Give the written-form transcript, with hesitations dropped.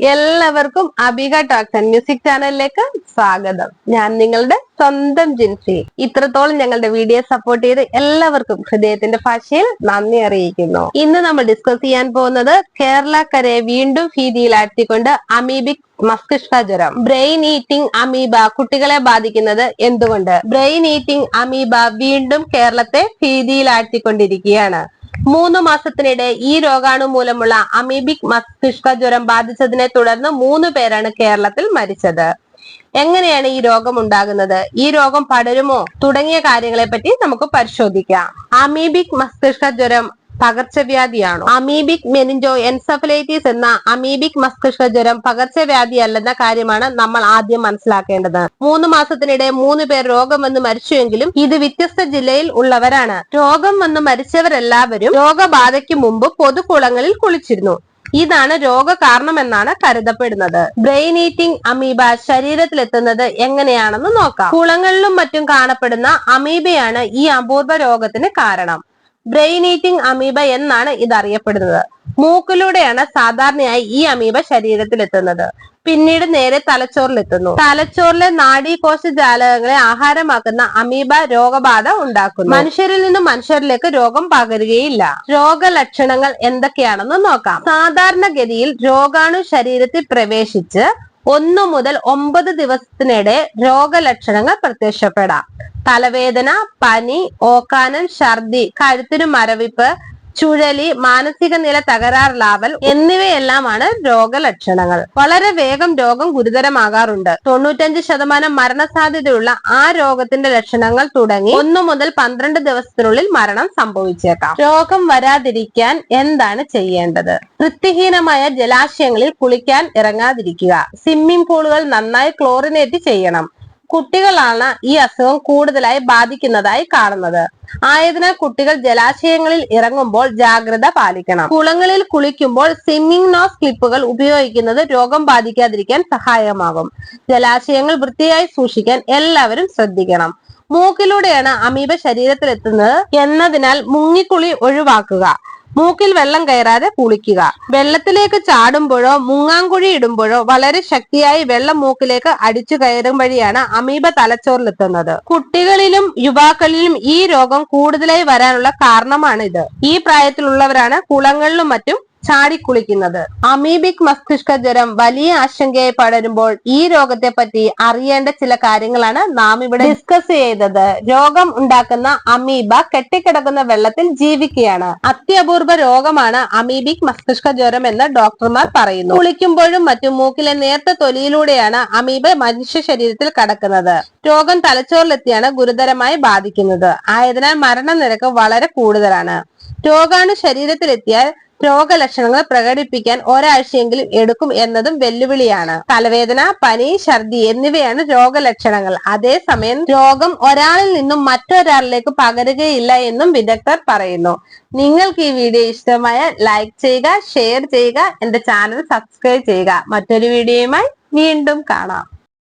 എല്ലാവർക്കും അബിക talks and music ചാനലിലേക്ക് സ്വാഗതം. ഞാൻ നിങ്ങളുടെ സ്വന്തം ജിൻസി. ഇത്രത്തോളം ഞങ്ങളുടെ വീഡിയോ സപ്പോർട്ട് ചെയ്ത് എല്ലാവർക്കും ഹൃദയത്തിന്റെ ഭാഷയിൽ നന്ദി അറിയിക്കുന്നു. ഇന്ന് നമ്മൾ ഡിസ്കസ് ചെയ്യാൻ പോകുന്നത് കേരളക്കരയെ വീണ്ടും ഭീതിയിലാഴ്ത്തിക്കൊണ്ട് അമീബിക് മസ്തിഷ്ക ജ്വരം, ബ്രെയിൻ ഈറ്റിംഗ് അമീബ കുട്ടികളെ ബാധിക്കുന്നത് എന്തുകൊണ്ട്? ബ്രെയിൻ ഈറ്റിംഗ് അമീബ വീണ്ടും കേരളത്തെ ഭീതിയിലാഴ്ത്തിക്കൊണ്ടിരിക്കുകയാണ്. 3 മാസത്തിനിടെ ഈ രോഗാണു മൂലമുള്ള അമീബിക് മസ്തിഷ്ക ജ്വരം ബാധിച്ചതിനെ തുടർന്ന് 3 പേരാണ് കേരളത്തിൽ മരിച്ചത്. എങ്ങനെയാണ് ഈ രോഗം ഉണ്ടാകുന്നത്, ഈ രോഗം പടരുമോ തുടങ്ങിയ കാര്യങ്ങളെ പറ്റി നമുക്ക് പരിശോധിക്കാം. അമീബിക് മസ്തിഷ്ക ജ്വരം പകർച്ചവ്യാധിയാണോ? അമീബിക് മെനിഞ്ചോ എൻസെഫലൈറ്റിസ് എന്ന അമീബിക് മസ്തിഷ്ക ജ്വരം പകർച്ചവ്യാധി അല്ലെന്ന കാര്യമാണ് നമ്മൾ ആദ്യം മനസ്സിലാക്കേണ്ടത്. 3 മാസത്തിനിടെ 3 പേർ രോഗം വന്ന് മരിച്ചുവെങ്കിലും ഇത് വ്യത്യസ്ത ജില്ലയിൽ ഉള്ളവരാണ്. രോഗം വന്ന് മരിച്ചവരെല്ലാവരും രോഗബാധയ്ക്ക് മുമ്പ് പൊതുകുളങ്ങളിൽ കുളിച്ചിരുന്നു. ഇതാണ് രോഗകാരണമെന്നാണ് കരുതപ്പെടുന്നത്. ബ്രെയിൻ ഈറ്റിംഗ് അമീബ ശരീരത്തിലെത്തുന്നത് എങ്ങനെയാണെന്ന് നോക്കാം. കുളങ്ങളിലും മറ്റും കാണപ്പെടുന്ന അമീബയാണ് ഈ അപൂർവ രോഗത്തിന് കാരണം. ബ്രെയിൻ ഈറ്റിംഗ് അമീബ എന്നാണ് ഇത് അറിയപ്പെടുന്നത്. മൂക്കിലൂടെയാണ് സാധാരണയായി ഈ അമീബ ശരീരത്തിലെത്തുന്നത്. പിന്നീട് നേരെ തലച്ചോറിലെത്തുന്നു. തലച്ചോറിലെ നാഡീകോശ ജാലകങ്ങളെ ആഹാരമാക്കുന്ന അമീബ രോഗബാധ ഉണ്ടാക്കുന്നു. മനുഷ്യരിൽ നിന്നും മനുഷ്യരിലേക്ക് രോഗം പകരുകയില്ല. രോഗലക്ഷണങ്ങൾ എന്തൊക്കെയാണെന്ന് നോക്കാം. സാധാരണഗതിയിൽ രോഗാണു ശരീരത്തിൽ പ്രവേശിച്ച് 1 മുതൽ 9 ദിവസത്തിനിടെ രോഗലക്ഷണങ്ങൾ പ്രത്യക്ഷപ്പെടാം. തലവേദന, പനി, ഓക്കാനം, ഛർദി, കഴുത്തിനു മരവിപ്പ്, ചുഴലി, മാനസിക നില തകരാറിലാവൽ എന്നിവയെല്ലാമാണ് രോഗലക്ഷണങ്ങൾ. വളരെ വേഗം രോഗം ഗുരുതരമാകാറുണ്ട്. 95% മരണസാധ്യതയുള്ള ആ രോഗത്തിന്റെ ലക്ഷണങ്ങൾ തുടങ്ങി 1 മുതൽ 12 ദിവസത്തിനുള്ളിൽ മരണം സംഭവിച്ചേക്കാം. രോഗം വരാതിരിക്കാൻ എന്താണ് ചെയ്യേണ്ടത്? വൃത്തിഹീനമായ ജലാശയങ്ങളിൽ കുളിക്കാൻ ഇറങ്ങാതിരിക്കുക. സ്വിമ്മിംഗ് പൂളുകൾ നന്നായി ക്ലോറിനേറ്റ് ചെയ്യണം. കുട്ടികളാണ് ഈ അസുഖം കൂടുതലായി ബാധിക്കുന്നതായി കാണുന്നത്. ആയതിനാൽ കുട്ടികൾ ജലാശയങ്ങളിൽ ഇറങ്ങുമ്പോൾ ജാഗ്രത പാലിക്കണം. കുളങ്ങളിൽ കുളിക്കുമ്പോൾ സ്വിമ്മിംഗ് നോസ് ക്ലിപ്പുകൾ ഉപയോഗിക്കുന്നത് രോഗം ബാധിക്കാതിരിക്കാൻ സഹായകമാകും. ജലാശയങ്ങൾ വൃത്തിയായി സൂക്ഷിക്കാൻ എല്ലാവരും ശ്രദ്ധിക്കണം. മൂക്കിലൂടെയാണ് അമീബ ശരീരത്തിലെത്തുന്നത് എന്നതിനാൽ മുങ്ങിക്കുളി ഒഴിവാക്കുക. മൂക്കിൽ വെള്ളം കയറാതെ കുളിക്കുക. വെള്ളത്തിലേക്ക് ചാടുമ്പോഴോ മുങ്ങാങ്കുഴി ഇടുമ്പോഴോ വളരെ ശക്തിയായി വെള്ളം മൂക്കിലേക്ക് അടിച്ചു കയറും വഴിയാണ് അമീബ തലച്ചോറിലെത്തുന്നത്. കുട്ടികളിലും യുവാക്കളിലും ഈ രോഗം കൂടുതലായി വരാനുള്ള കാരണമാണിത്. ഈ പ്രായത്തിലുള്ളവരാണ് കുളങ്ങളിലും മറ്റും ചാടിക്കുളിക്കുന്നത്. അമീബിക് മസ്തിഷ്ക ജ്വരം വലിയ ആശങ്കയായി പടരുമ്പോൾ ഈ രോഗത്തെ പറ്റി അറിയേണ്ട ചില കാര്യങ്ങളാണ് നാം ഇവിടെ ഡിസ്കസ് ചെയ്തത്. രോഗം ഉണ്ടാക്കുന്ന അമീബ കെട്ടിക്കിടക്കുന്ന വെള്ളത്തിൽ ജീവിക്കുകയാണ്. അത്യപൂർവ രോഗമാണ് അമീബിക് മസ്തിഷ്ക ജ്വരം എന്ന് ഡോക്ടർമാർ പറയുന്നു. കുളിക്കുമ്പോഴും മറ്റും മൂക്കിലെ നേർത്ത തൊലിയിലൂടെയാണ് അമീബ മനുഷ്യ ശരീരത്തിൽ കടക്കുന്നത്. രോഗം തലച്ചോറിലെത്തിയാണ് ഗുരുതരമായി ബാധിക്കുന്നത്. ആയതിനാൽ മരണനിരക്ക് വളരെ കൂടുതലാണ്. രോഗാണു ശരീരത്തിലെത്തിയാൽ രോഗലക്ഷണങ്ങൾ പ്രകടിപ്പിക്കാൻ ഒരാഴ്ചയെങ്കിലും എടുക്കും എന്നതും വെല്ലുവിളിയാണ്. തലവേദന, പനി, ഛർദി എന്നിവയാണ് രോഗലക്ഷണങ്ങൾ. അതേസമയം രോഗം ഒരാളിൽ നിന്നും മറ്റൊരാളിലേക്ക് പകരുകയില്ല എന്നും വിദഗ്ധർ പറയുന്നു. നിങ്ങൾക്ക് ഈ വീഡിയോ ഇഷ്ടമായ ലൈക്ക് ചെയ്യുക, ഷെയർ ചെയ്യുക, എന്റെ ചാനൽ സബ്സ്ക്രൈബ് ചെയ്യുക. മറ്റൊരു വീഡിയോയുമായി വീണ്ടും കാണാം.